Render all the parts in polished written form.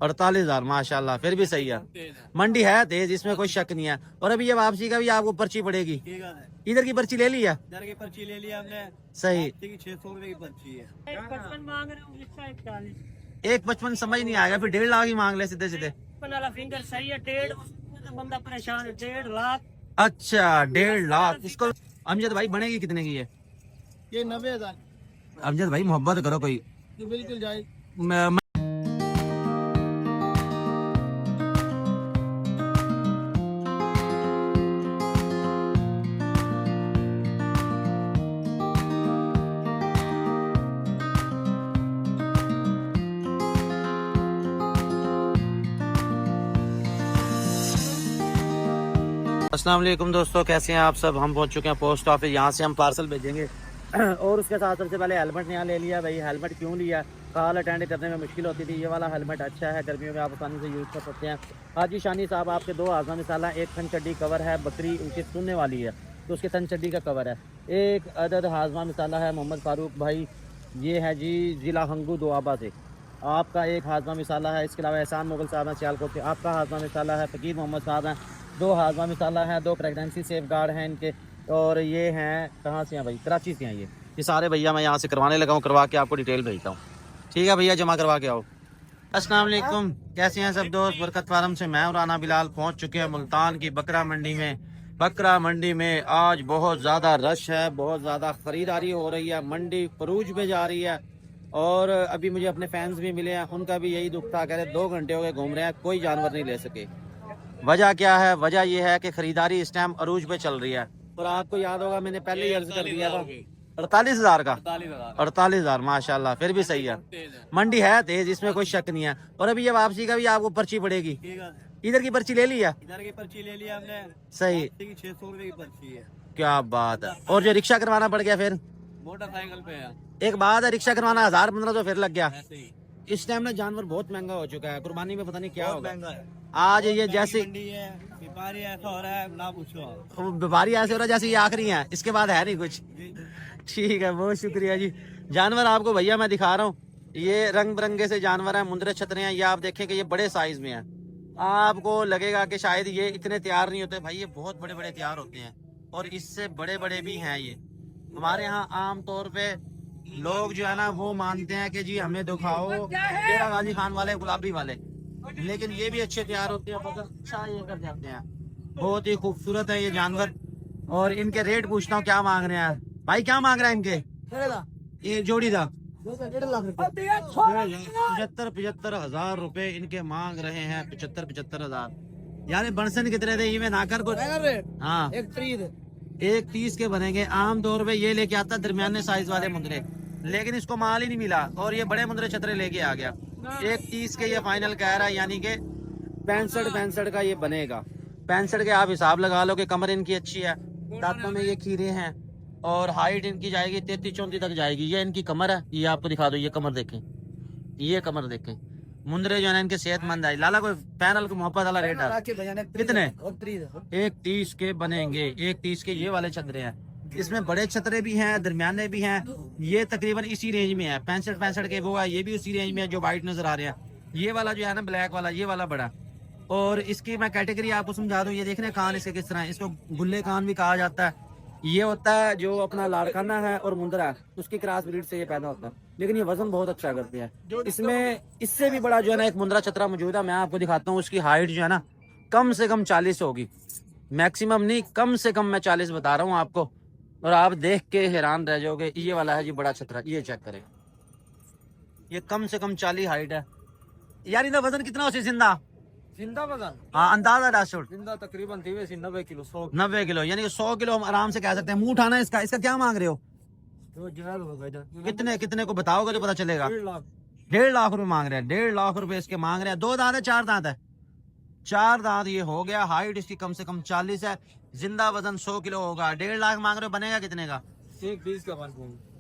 48,000 माशाल्लाह, फिर भी सही है। मंडी है तेज, इसमें कोई शक नहीं है। और अभी ये वापसी का भी आपको पर्ची पड़ेगी। इधर की पर्ची ले ली है? इधर की पर्ची ले लिया हमने। सही। 600 रुपए की पर्ची है। 155 मांग रहे हूँ, 141। 155 समझ नहीं आएगा, फिर 1.5 लाख ही मांग ले सीधे सीधे। फिंगर सही है, 1.5 बंदा परेशान है, 1.5 लाख। अच्छा 1.5 लाख इसको। अमजद भाई बनेगी कितने की है? ये 90,000। अमजद भाई मोहब्बत करो कोई। बिल्कुल जाए। अस्सलाम वालेकुम दोस्तों, कैसे हैं आप सब? हम पहुंच चुके हैं पोस्ट ऑफिस। यहाँ से हम पार्सल भेजेंगे और उसके साथ सबसे पहले हेलमेट यहाँ ले लिया। भाई हेलमेट क्यों लिया? कॉल अटेंड करने में मुश्किल होती थी। ये वाला हेलमेट अच्छा है, गर्मियों में आप आसानी से यूज़ कर सकते हैं। हाजी शानी साहब आपके 2 आज़ा मिसाला, एक थन चड्डी कवर है, बकरी उनकी सुनने वाली है तो उसके थन चड्डी का कवर है। एक अदद हाजमा मिसाला है मोहम्मद फारूक भाई, ये है जी ज़िला हंगू दोआबा से, आपका एक हाजमा मिसाला है। इसके अलावा एहसान मुगल साहब हैं सियालकोट से, आपका हाजमा मिसाला है। फ़कीर मोहम्मद साहब हैं, 2 हाजमा मिसाला है, 2 प्रेगनेंसी सेफ गार्ड हैं इनके। और ये हैं कहाँ से हैं भाई? कराची से हैं ये सारे भैया। मैं यहाँ से करवाने लगा हूँ, करवा के आपको डिटेल भेजता हूँ। ठीक है भैया, जमा करवा के आओ। अस्सलाम वालेकुम, कैसे हैं सब दोस्त? बरकत फार्म से मैं और राना बिलाल पहुँच चुके हैं मुल्तान की बकरा मंडी में। बकरा मंडी में आज बहुत ज़्यादा रश है, बहुत ज़्यादा ख़रीदारी हो रही है। मंडी फरूज में जा रही है। और अभी मुझे अपने फैंस भी मिले हैं, उनका भी यही दुख था, कह रहे 2 घंटे हो गए घूम रहे हैं, कोई जानवर नहीं ले सके। वजह क्या है? वजह यह है कि खरीदारी इस टाइम अरूज पे चल रही है। और आपको याद होगा मैंने पहले ही अर्ज कर दिया था 48,000 का। 48,000 माशाल्लाह, फिर भी सही है। मंडी है तेज, इसमें कोई शक नहीं है। और अभी ये वापसी का भी आपको पर्ची पड़ेगी। इधर की पर्ची ले ली है? इधर की पर्ची ले लिया हमने। सही। 600 रुपए की पर्ची है। क्या बात है। और जो रिक्शा करवाना पड़ गया फिर? मोटरसाइकिल पे है। एक बात है, रिक्शा करवाना 1000-1500 फिर लग गया। इस टाइम ना जानवर बहुत महंगा हो चुका है, कुर्बानी में पता नहीं क्या होगा। महंगा है आज ये जैसे व्यापारी ऐसा हो रहा है ना पूछो। व्यापारी ऐसे हो रहा है जैसे ये आखिरी है, इसके बाद है नहीं कुछ। ठीक है, बहुत शुक्रिया जी। जानवर आपको भैया मैं दिखा रहा हूँ, ये रंग बिरंगे से जानवर हैं, मुंदरे छतरे हैं। ये आप देखें कि ये बड़े साइज में है। आपको लगेगा कि शायद ये इतने तैयार नहीं होते, भाई ये बहुत बड़े बड़े तैयार होते हैं और इससे बड़े बड़े भी हैं। ये हमारे यहाँ आम तौर पे लोग जो है ना वो मानते हैं कि जी हमें दिखाओ तेरा गाजी खान वाले, गुलाबी वाले, लेकिन ये भी अच्छे तैयार होते हैं, मगर अच्छा ये कर जाते हैं। बहुत ही खूबसूरत है ये जानवर। और इनके रेट पूछता हूँ क्या मांग रहे हैं भाई? क्या मांग रहे हैं इनके? ये जोड़ी था 75,000 रुपए इनके मांग रहे हैं। 75,000 यानी बनसन कितने थे ये नाकर को? हाँ, 130 के बनेंगे। आम तौर पे ये लेके आता दरमियाने साइज वाले मुंदरे, लेकिन इसको माल ही नहीं मिला और ये बड़े मुंदरे छतरे लेके आ गया। 130 के ये फाइनल कह रहा है, यानी कि 65 का ये बनेगा। 65 के आप हिसाब लगा लो कि कमर इनकी अच्छी है, दांतों में ये खीरे हैं और हाइट इनकी जाएगी 33-34 तक जाएगी। ये इनकी कमर है, ये आपको दिखा दो। ये कमर देखें, ये कमर देखें। मुंदरे जो है ना इनके सेहतमंद है। लाला कोई पैनल को मोहब्बत वाला रेट है कितने? 130 के बनेंगे। 130 के ये वाले छतरे हैं। इसमें बड़े छतरे भी हैं, दरमियाने भी हैं। ये तकरीबन इसी रेंज में है। 65 के वो है, ये भी उसी रेंज में है जो वाइट नजर आ रहे हैं। ये वाला जो है ना ब्लैक वाला, ये वाला बड़ा। और इसकी मैं कैटेगरी आपको समझा दूं। ये देख रहे हैं कान इसके किस तरह है। इसको गुल्ले कान भी कहा जाता है। ये होता है जो अपना लाड़काना है और मुंदरा है, उसकी क्रॉस ब्रीड से ये पैदा होता है, लेकिन ये वजन बहुत अच्छा करते हैं। इसमें इससे भी बड़ा जो है ना एक मुंदरा छतरा मौजूद है, मैं आपको दिखाता हूँ। उसकी हाइट जो है ना कम से कम 40 होगी, मैक्सिमम नहीं, कम से कम मैं 40 बता रहा हूँ आपको। और आप देख के हैरान रह जाओगे। ये वाला है जी बड़ा छतरा, ये चेक करें, ये कम से कम 40 हाइट है। यार इनका वजन कितना हो जिंदा? जिंदा वजन? हाँ, अंदाजा डाशुट जिंदा तकरीबन 90 किलो। 90 किलो, यानी 100 किलो हम आराम से कह सकते हैं। मुंह उठाना इसका। इसका क्या मांग रहे हो? कितने को बताओगे तो पता चलेगा। 1.5 लाख रुपए मांग रहे हैं। 1.5 लाख रुपए इसके मांग रहे हैं। 2 दांत है, 4 दांत है? 4 दांत ये हो गया। हाइट इसकी कम से कम 40 है। जिंदा वजन 100 किलो होगा। 1.5 लाख मांग रहे हो, बनेगा कितने का? 120 का।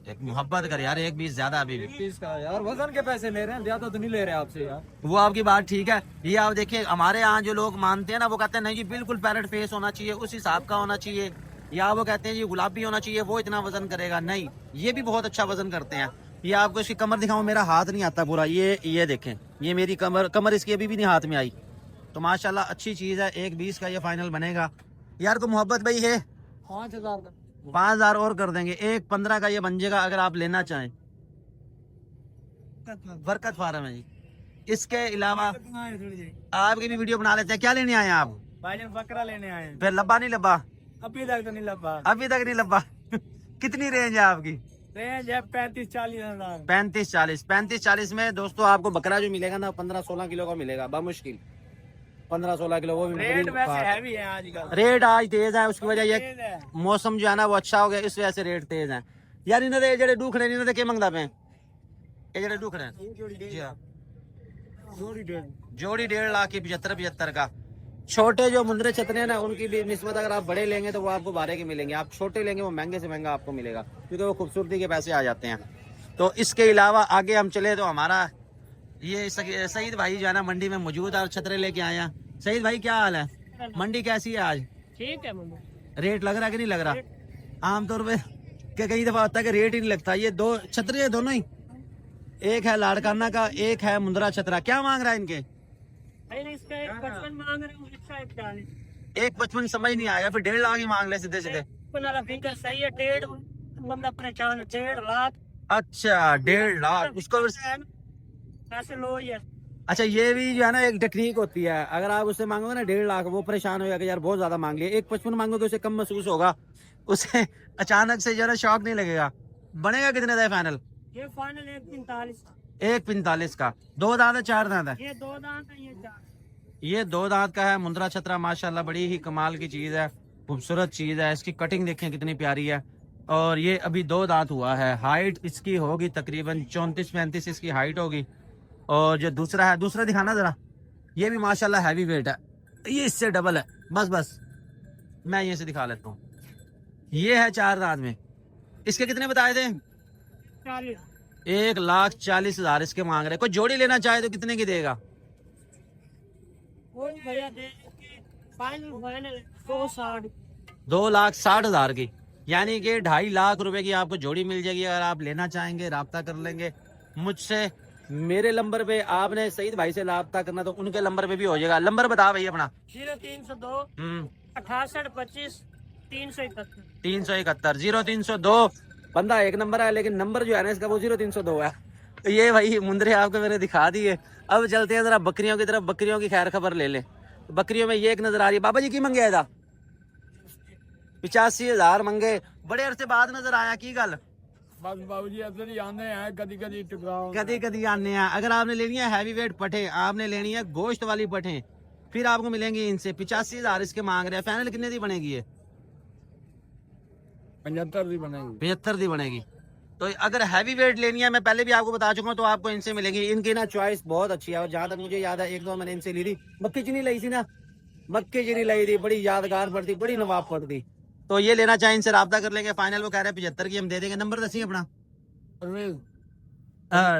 एक मोहब्बत कर यार, 120 ज्यादा अभी भी। 120 का यार, वजन के पैसे ले रहे हैं, ज्यादा तो नहीं ले रहे आपसे यार। वो आपकी बात ठीक है। ये आप देखिए, हमारे यहाँ जो लोग मानते हैं ना, वो कहते हैं नहीं जी बिल्कुल पैरेट फेस होना चाहिए, उस हिसाब का होना चाहिए, या वो कहते हैं जी गुलाबी होना चाहिए, वो इतना वजन करेगा। नहीं, ये भी बहुत अच्छा वजन करते हैं। ये आपको इसकी कमर दिखाऊं, मेरा हाथ नहीं आता पूरा। ये देखें, ये मेरी कमर इसकी अभी भी नहीं हाथ में आई। तो माशाल्लाह अच्छी चीज़ है। 1.20 का ये फाइनल बनेगा यार। को मोहब्बत भाई है 5,000 का 5,000 और कर देंगे। 1.15 का ये बन जाएगा अगर आप लेना चाहें। बरकत फार्म है जी। इसके अलावा आपकी भी वीडियो बना लेते हैं। क्या लेने आए हैं आप? भाई बकरा लेने आए हैं। फिर लब्बा नहीं लब्बा? अभी तक तो नहीं लगा। अभी तक नहीं लब्बा। कितनी रेंज है आपकी? रेंज है 35-40 हजार। 35-40 में दोस्तों आपको बकरा जो मिलेगा ना 15-16 किलो का मिलेगा बामुश्किल। 15-16 किलो वो भी रेट वैसे हैवी है आजकल। रेट आज तेज है। उसकी वजह ये मौसम जो है ना वो अच्छा हो गया, इस वजह से रेट तेज है यार। इन्होंने जेडे डूखड़े इन्होंने क्या मंगदा पे? ये जेडे डूखड़े जी हाँ जोड़ी 1.5 लाख की 75 का। छोटे जो मुंदरे छतरे हैं ना उनकी भी निस्बत अगर आप बड़े लेंगे तो वो आपको 12 के मिलेंगे। आप छोटे लेंगे वो महंगे से महंगा आपको मिलेगा क्योंकि वो खूबसूरती के पैसे आ जाते हैं। तो इसके अलावा आगे हम चले तो हमारा ये सईद भाई जो है ना मंडी में मौजूद है और छतरे लेके आए हैं। सईद भाई क्या हाल है? मंडी कैसी है आज? ठीक है। रेट लग रहा कि नहीं लग रहा? आमतौर पे क्या कई दफा होता है कि रेट ही नहीं लगता। ये दो छतरे है दोनों ही, एक है लाड़काना का, एक है मुंद्रा छतरा। क्या मांग रहा है इनके? इसका 1.55 मांग रहे हैं, इसका 1.40। 1.55 समझ नहीं आया, फिर 1.5 लाख ही मांग ले सीधे सीधे। फिगर सही है। 1.5 बंदा परेशान है। 1.5 लाख। अच्छा 1.5 लाख उसको। ऐसे लो यार। अच्छा ये भी जो है ना एक टेक्निक होती है। अगर आप उससे मांगोगे ना 1.5 लाख वो परेशान हो जाएगा यार बहुत ज्यादा मांग लिया। 1.55 मांगोगे उसे कम महसूस होगा, उसे अचानक से जो है शौक नहीं लगेगा। बनेगा कितने का फाइनल? ये फाइनल 1.45। 1.45 का। 2 दांत है 4 दांत है? ये 2 दांत है, ये 4। ये 2 दांत का है मुंद्रा छतरा। माशाल्लाह बड़ी ही कमाल की चीज है, खूबसूरत चीज है। इसकी कटिंग देखें कितनी प्यारी है। और ये अभी 2 दांत हुआ है। हाइट इसकी होगी तकरीबन 34-35 इसकी हाइट होगी। और जो दूसरा है, दूसरा दिखाना जरा। ये भी माशाल्लाह हैवी वेट है, ये इससे डबल है। बस मैं ये से दिखा लेता हूँ। ये है 4 दांत में। इसके कितने बताए थे? 40। 1,40,000 इसके मांग रहे। कोई जोड़ी लेना चाहे तो कितने की देगा? वो भैया दे फाइनल 260। 2,60,000 की, यानी कि 2.5 लाख रुपए की आपको जोड़ी मिल जाएगी। अगर आप लेना चाहेंगे राब्ता कर लेंगे मुझसे। मेरे नंबर पे आपने सईद भाई से राब्ता करना तो उनके नंबर पे भी हो जाएगा। नंबर बता भाई अपना। 0302 68 25 371। 371 0302 बंदा एक नंबर है, लेकिन नंबर जो है ना इसका वो 0302 है। तो ये भाई मुंदरे आपको मैंने दिखा दिए। अब चलते हैं जरा बकरियों की तरफ। बकरियों की खैर खबर ले ले। बकरियों में ये एक नजर आ रही है। बाबा जी की मंगे था 85,000 मंगे। बड़े अरसे बाद नजर आया की गल? बस बाबूजी अदर ही आने हैं, कदी कदी टकराओ, कदी कदी आने हैं। अगर आपने लेनी है हैवी वेट पठे, आपने लेनी है गोश्त वाली पठे, फिर आपको मिलेंगी इनसे। 85,000 इसके मांग रहे हैं। फाइनल कितने दी बनेगी ये? 75 दी बनेगी। 75 दी बनेगी। तो अगर हैवी वेट लेनी है, मैं पहले भी आपको बता चुका हूँ, तो आपको इनसे मिलेगी। इनकी ना चॉइस बहुत अच्छी है। और जहां तक मुझे याद है 1-2 मैंने इनसे ली थी। मक्की चीनी लाई थी ना, मक्की चीनी लाई थी, बड़ी यादगार पड़ती, बड़ी नवाब पड़ती। तो ये लेना चाहे इनसे राब्ता कर लेंगे। फाइनल वो कह रहे हैं 75 की हम दे देंगे। नंबर दसी अपना।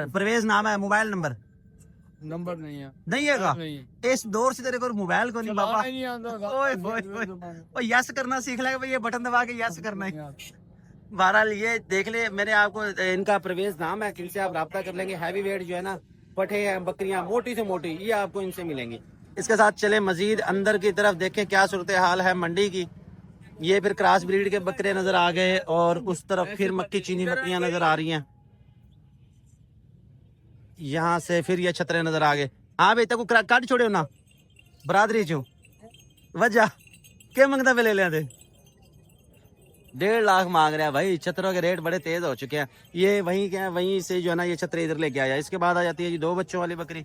परवेज नाम है। मोबाइल नंबर नहीं है। नहीं है इस दौर से तेरे को मोबाइल को नहीं बाबा। ओए यस करना सीख लेगा भाई, ये बटन दबा के यस करना है। बहरहाल ये देख ले, मैंने आपको इनका परवेज नाम है, इनसे आप राब्ता कर लेंगे। हैवी वेट जो है ना पठे हैं, बकरियां मोटी से मोटी, ये आपको इनसे मिलेंगी। इसके साथ चले मजीद अंदर की तरफ, देखें क्या सूरत हाल है मंडी की। ये फिर क्रॉस ब्रीड के बकरे नजर आ गए और उस तरफ फिर मक्की चीनी बकरियां नजर आ रही हैं। यहाँ से फिर ये छतरे नजर आ गए। हाँ भाई तक काट छोड़े ना बरादरी चो वजह क्या मंगता पे ले लिया थे? 1.5 लाख मांग रहे हैं भाई। छतरों के रेट बड़े तेज हो चुके हैं। ये वहीं क्या वहीं से जो है ना ये छतरे इधर लेके आया। इसके बाद आ जाती है जी 2 बच्चों वाली बकरी।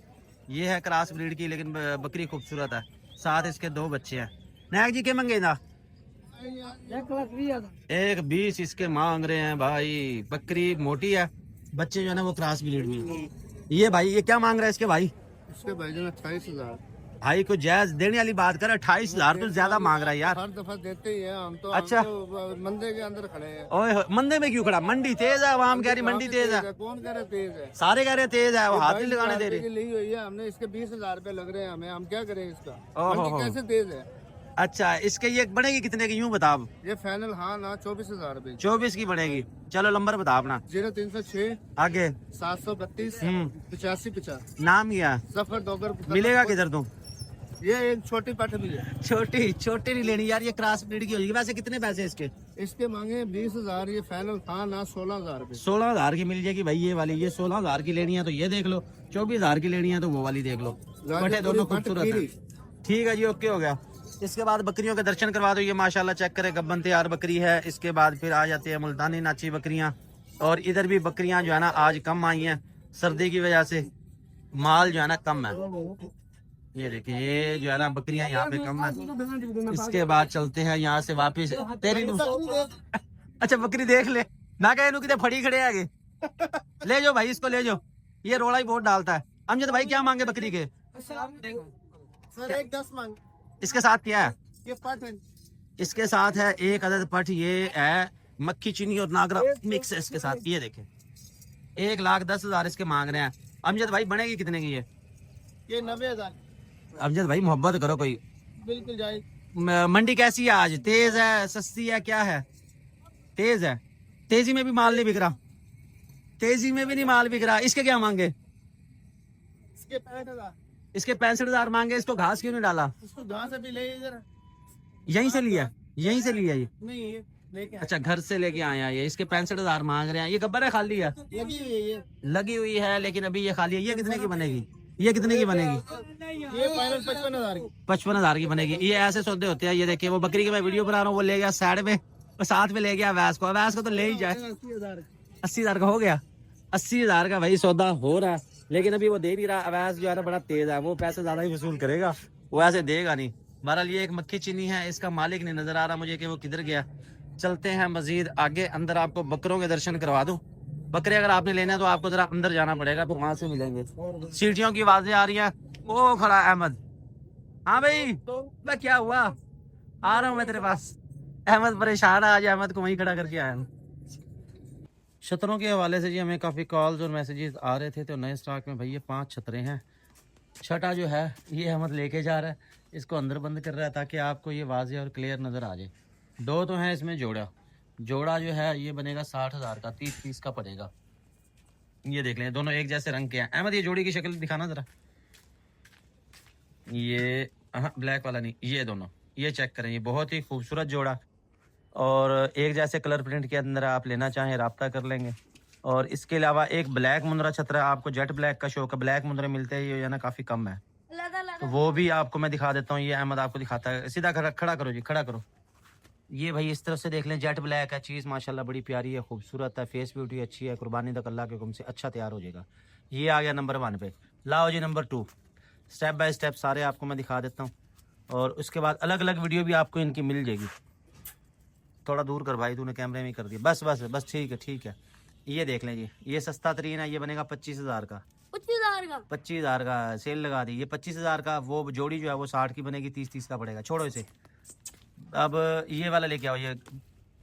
ये है क्रॉस ब्रीड की, लेकिन बकरी खूबसूरत है। साथ इसके 2 बच्चे हैं। नायक जी के मंगे ना 1,20 इसके मांग रहे हैं भाई। बकरी मोटी है, बच्चे जो है ना वो क्रॉस ब्रीड में। ये भाई ये क्या मांग रहा है इसके भाई? इसके भाई जो 28,000। भाई को जायज देने वाली बात कर। 28,000 तो ज्यादा मांग रहा है यार। हर दफा देते ही है हम तो। अच्छा। हम तो मंदे के अंदर खड़े हैं। ओए मंदे में क्यों खड़ा? मंडी तेज है, आवाम कह रही मंडी तेज है। कौन कह रहे तेज है? सारे कह रहे तेज है, वो हाथ नहीं लगाने दे की रहे। ली हुई है हमने, इसके 20,000 रुपए लग रहे हैं हमें, हम क्या करें इसका? ओहो। मंडी कैसे तेज है? अच्छा, इसके ये बढ़ेगी कितने की, यूं बता आप। ये फाइनल हाँ ना 24,000 रुपए। 24 की बढ़ेगी। चलो नंबर बता अपना। 0306 आगे 732 8550। नाम क्या? सफर दोगर। मिलेगा किधर तुम? ये एक छोटी पट भी है। छोटी छोटी नहीं लेनी यार, ये क्रॉस ब्रीड की होगी। वैसे कितने पैसे इसके? इसके मांगे 20,000, ये फाइनल हाँ ना 16,000 रुपए। 16,000 की मिल जाएगी भाई ये वाली। ये 16,000 की लेनी है तो ये देख लो, 24,000 की लेनी है तो वो वाली देख लो। बटे दोनों खूबसूरत है। ठीक है जी, ओके हो गया। इसके बाद बकरियों के दर्शन करवा दो। ये माशाल्लाह चेक करे, गब्बन तैयार बकरी है। इसके बाद फिर आ जाते हैं मुल्तानी नाची बकरियां। और इधर भी बकरियां जो है ना आज कम आई हैं सर्दी की वजह से, माल जो है ना कम है। ये देखिए, ये जो है ना बकरियां यहाँ पे कम है। इसके बाद चलते हैं यहाँ से वापिस। तेरी अच्छा बकरी देख ले ना, कहे कितने फड़ी खड़े आगे। ले जाओ भाई, इसको ले जाओ, ये रोड़ा ही बहुत डालता है। अमजद भाई क्या मांगे बकरी के? सर एक 10 मांग। इसके साथ क्या है? ये पट है। इसके साथ है एक अदद पट। ये है मक्खी चीनी और नागरा मिक्स है इसके साथ। ये देखें, 1,10,000 इसके मांग रहे हैं। अमजद भाई बनेगी कितने की ये 90,000। अमजद भाई मोहब्बत करो कोई। बिल्कुल जाए। मंडी कैसी है आज? तेज है, सस्ती है, क्या है? तेज है। तेजी में भी माल नहीं बिक रहा, तेजी में भी नहीं माल बिक रहा। इसके क्या मांगे? इसके 65,000। इसके 65,000 मांगे। इसको घास क्यों नहीं डाला? इसको घास अभी ले इधर। यहीं से लिया? यहीं से लिया ये? नहीं ये लेके अच्छा, घर से लेके आया ये। इसके 65,000 मांग रहे हैं। ये गब्बर है, खाली है? लगी हुई है ये। लगी हुई है लेकिन अभी ये खाली है। ये कितने की बनेगी? ये कितने की बनेगी? ये फाइनल 55,000 की। 55,000 की बनेगी। ये ऐसे सौदे होते हैं। ये देखिए, वो बकरी की मैं वीडियो बना रहा हूँ, वो ले गया साइड में, और साथ में ले गया अवैस को। अवैस को तो ले ही जाए। 80,000 का हो गया। 80,000 का भाई सौदा हो रहा है, लेकिन अभी वो दे नहीं रहा। अवैस जो है ना बड़ा तेज है, वो पैसे ज्यादा ही वसूल करेगा, वो ऐसे देगा नहीं। बहरहाल ये एक मक्खी चीनी है, इसका मालिक नहीं नजर आ रहा मुझे कि वो किधर गया। चलते हैं मजीद आगे अंदर, आपको बकरों के दर्शन करवा दूं। बकरे अगर आपने लेना है तो आपको जरा अंदर जाना पड़ेगा, तो वहां से मिलेंगे। सीटियों की आवाजें आ रही हैं। वो खड़ा अहमद। हाँ भाई, मैं क्या हुआ, आ रहा हूँ मैं तेरे पास। अहमद परेशान है आज, अहमद को वहीं खड़ा करके आया हूँ। छतरों के हवाले से जी हमें काफ़ी कॉल्स और मैसेजेस आ रहे थे। तो नए स्टॉक में भाई ये 5 छतरें हैं। छठा जो है ये अहमद लेके जा रहा है, इसको अंदर बंद कर रहा है ताकि आपको ये वाज़े और क्लियर नज़र आ जाए। 2 तो हैं इसमें जोड़ा। जोड़ा जो है ये बनेगा 60,000 का, 30 पीस का पड़ेगा। ये देख लें, दोनों एक जैसे रंग के हैं। अहमद ये जोड़ी की शक्ल दिखाना ज़रा। ये ब्लैक वाला नहीं, ये दोनों, ये चेक करें, ये बहुत ही खूबसूरत जोड़ा। और एक जैसे कलर प्रिंट के अंदर आप लेना चाहें राब्ता कर लेंगे। और इसके अलावा एक ब्लैक मुंद्रा छतरा, आपको जेट ब्लैक का शौक है, ब्लैक मुंद्रे मिलते हैं, ये जो है ना काफ़ी कम है, तो वो भी आपको मैं दिखा देता हूँ। ये अहमद आपको दिखाता है। सीधा खड़ा करो जी, खड़ा करो। ये भाई इस तरफ से देख लें, जेट ब्लैक है, चीज़ माशाल्लाह बड़ी प्यारी है, खूबसूरत है, फेस ब्यूटी अच्छी है, कुर्बानी तक अल्लाह के हुक्म से अच्छा तैयार हो जाएगा। ये आ गया नंबर 1 पे। लाओ जी नंबर 2। स्टेप बाय स्टेप सारे आपको मैं दिखा देता हूँ, और उसके बाद अलग अलग वीडियो भी आपको इनकी मिल जाएगी। थोड़ा दूर कर भाई, तूने कैमरे में ही कर दिया। बस बस बस, ठीक है ठीक है। ये देख लें जी, ये सस्ता तरीन है, ये बनेगा 25,000 का। 25,000 का सेल लगा दी। ये 25,000 का। वो जोड़ी जो है वो 60 की बनेगी, 30 का पड़ेगा। छोड़ो इसे। अब ये वाला लेके आओ,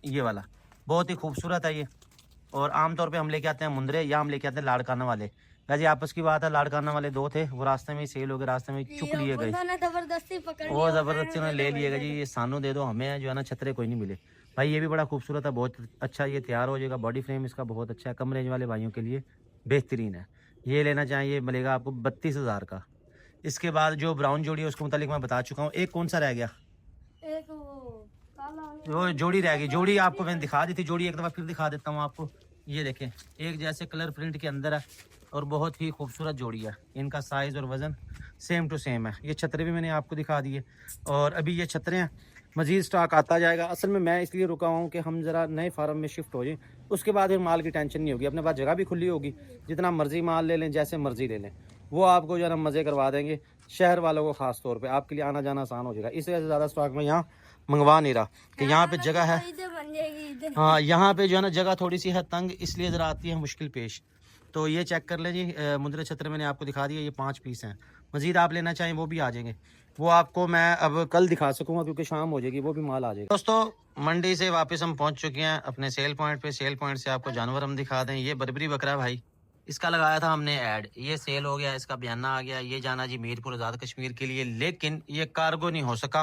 ये वाला बहुत ही खूबसूरत है ये। और आमतौर पे हम लेके आते हैं मुंदरे, या हम लेके आते हैं लाड़काना वाले। वैसे आपस की बात है, लाड़काना वाले 2 थे, वो रास्ते में ही सेल हो गए, रास्ते में चुक लिए गए, वो ज़बरदस्ती उन्होंने ले लिए गए जी, ये सानू दे दो हमें, जो है ना छतरे कोई नहीं मिले। भाई ये भी बड़ा खूबसूरत है, बहुत अच्छा ये तैयार हो जाएगा। बॉडी फ्रेम इसका बहुत अच्छा है, कम रेंज वाले भाइयों के लिए बेहतरीन है। ये लेना चाहें, ये मिलेगा आपको 32,000 का। इसके बाद जो ब्राउन जोड़ी है उसके मुतालिक मैं बता चुका हूँ। एक कौन सा रह गया? वो जोड़ी रह गई। जोड़ी आपको मैंने दिखा दी थी, जोड़ी एक दफ़ा फिर दिखा देता हूँ आपको। ये देखें, एक जैसे कलर प्रिंट के अंदर है, और बहुत ही खूबसूरत जोड़ी है। इनका साइज़ और वज़न सेम टू सेम है। ये छतरे भी मैंने आपको दिखा दिए, और अभी ये छतरे हैं, मज़ीद स्टॉक आता जाएगा। असल में मैं इसलिए रुका हूँ कि हम ज़रा नए फार्म में शिफ्ट हो जाएं, उसके बाद फिर माल की टेंशन नहीं होगी, अपने पास जगह भी खुली होगी, जितना मर्जी माल ले लें, जैसे मर्जी ले लें, वो आपको जो है ना मज़े करवा देंगे। शहर वालों को ख़ास तौर पे आपके लिए आना जाना आसान हो जाएगा। इस वजह से ज़्यादा स्टॉक में यहाँ मंगवा नहीं रहा कि यहाँ पे जगह है। हाँ, यहाँ पे जो है ना जगह थोड़ी सी है तंग, इसलिए ज़रा आती है मुश्किल पेश। तो ये चेक कर लें जी, मुंदरे छत्र मैंने आपको दिखा दिया, ये 5 पीस हैं। मज़ीद आप लेना चाहें वो भी आ जाएंगे, वो आपको मैं अब कल दिखा सकूँगा क्योंकि शाम हो जाएगी, वो भी माल आ जाएगा। दोस्तों मंडी से वापस हम पहुँच चुके हैं अपने सेल पॉइंट पे। सेल पॉइंट से आपको जानवर हम दिखा दें। ये बरबरी बकरा भाई, इसका लगाया था हमने ऐड, ये सेल हो गया, इसका बयाना आ गया। ये जाना जी मीरपुर आज़ाद कश्मीर के लिए, लेकिन ये कार्गो नहीं हो सका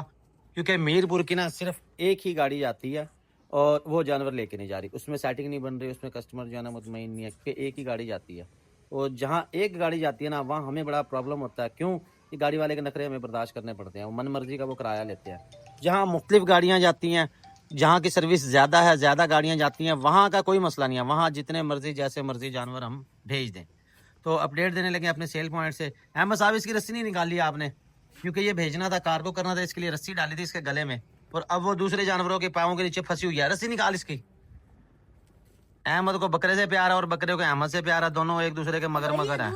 क्योंकि मीरपुर की ना सिर्फ एक ही गाड़ी जाती है और वो जानवर लेके नहीं जा रही, उसमें सेटिंग नहीं बन रही, उसमें कस्टमर जो है ना मुतमईन नहीं है कि एक ही गाड़ी जाती है। और जहाँ एक गाड़ी जाती है ना वहाँ हमें बड़ा प्रॉब्लम होता है। क्यों? कि गाड़ी वाले के नखरे हमें बर्दाश्त करने पड़ते हैं, वो मन मर्जी का वो किराया लेते हैं। जहाँ मुख्तलिफ गाड़ियाँ जाती हैं, जहाँ की सर्विस ज़्यादा है, ज़्यादा गाड़ियाँ जाती हैं, वहाँ का कोई मसला नहीं है, वहाँ जितने मर्जी जैसे मर्जी जानवर हम भेज दें। तो अपडेट देने लगे अपने सेल पॉइंट से। अहमद साहब इसकी रस्सी नहीं निकाली आपने, क्योंकि ये भेजना था, कार्गो करना था, इसके लिए रस्सी डाली थी इसके गले में, और अब वो दूसरे जानवरों के पाँवों के नीचे फंसी हुई है। रस्सी निकाल इसकी। अहमद को बकरे से प्यार है और बकरे को अहमद से प्यार है, दोनों एक दूसरे के मगर मगर हैं।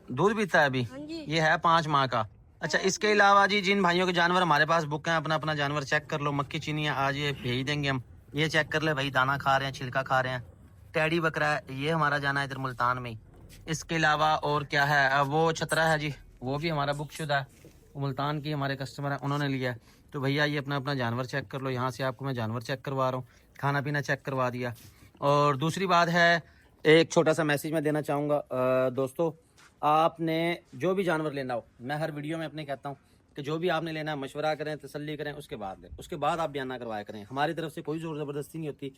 दूध पीता है अभी, ये है 5 माह का। अच्छा, इसके अलावा जी जिन भाइयों के जानवर हमारे पास बुक हैं, अपना अपना जानवर चेक कर लो। मक्की चीनी है, आज ये भेज देंगे हम। ये चेक कर ले भाई, दाना खा रहे हैं, छिलका खा रहे हैं। टैडी बकरा है, ये हमारा जाना है इधर मुल्तान में। इसके अलावा और क्या है, वो छतरा है जी, वो भी हमारा बुक शुदा है, वो मुल्तान की हमारे कस्टमर है, उन्होंने लिया है। तो भैया ये अपना अपना जानवर चेक कर लो। यहाँ से आपको मैं जानवर चेक करवा रहा हूँ, खाना पीना चेक करवा दिया। और दूसरी बात है, एक छोटा सा मैसेज मैं देना चाहूँगा दोस्तों, आपने जो भी जानवर लेना हो, मैं हर वीडियो में अपने कहता हूँ कि जो भी आपने लेना है मशवरा करें, तसल्ली करें, उसके बाद लें, उसके बाद आप बयाना करवाया करें। हमारी तरफ से कोई ज़ोर ज़बरदस्ती नहीं होती,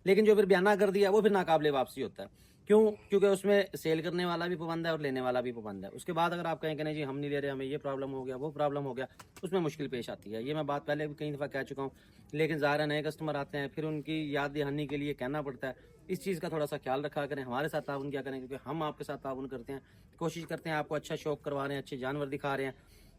लेकिन जो फिर बयाना कर दिया वो फिर नाकाबिले वापसी होता है। क्यों? क्योंकि उसमें सेल करने वाला भी पाबंद है और लेने वाला भी पाबंद है। उसके बाद अगर आप कहें कि नहीं जी हम नहीं ले रहे, हमें ये प्रॉब्लम हो गया, वो प्रॉब्लम हो गया, उसमें मुश्किल पेश आती है। ये मैं बात पहले भी कई दफ़ा कह चुका हूँ, लेकिन ज़ाहिर है नए कस्टमर आते हैं, फिर उनकी याद दहानी के लिए कहना पड़ता है। इस चीज़ का थोड़ा सा ख्याल रखा करें, हमारे साथ ताउन क्या करें, क्योंकि हम आपके साथ ताउन करते हैं, कोशिश करते हैं आपको अच्छा शौक करवा रहे हैं, अच्छे जानवर दिखा रहे हैं।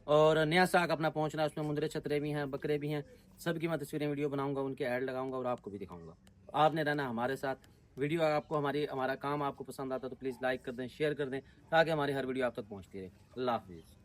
और नया साग अपना पहुंच रहा है, उसमें मुंदरे छतरे भी हैं, बकरे भी हैं, सब की मैं तस्वीरें वीडियो बनाऊंगा, उनके ऐड लगाऊंगा और आपको भी दिखाऊंगा। आपने रहना हमारे साथ। वीडियो आपको हमारा काम आपको पसंद आता है तो प्लीज़ लाइक कर दें, शेयर कर दें, ताकि हमारी हर वीडियो आप तक पहुंचती रहे। अल्लाह हाफिज़।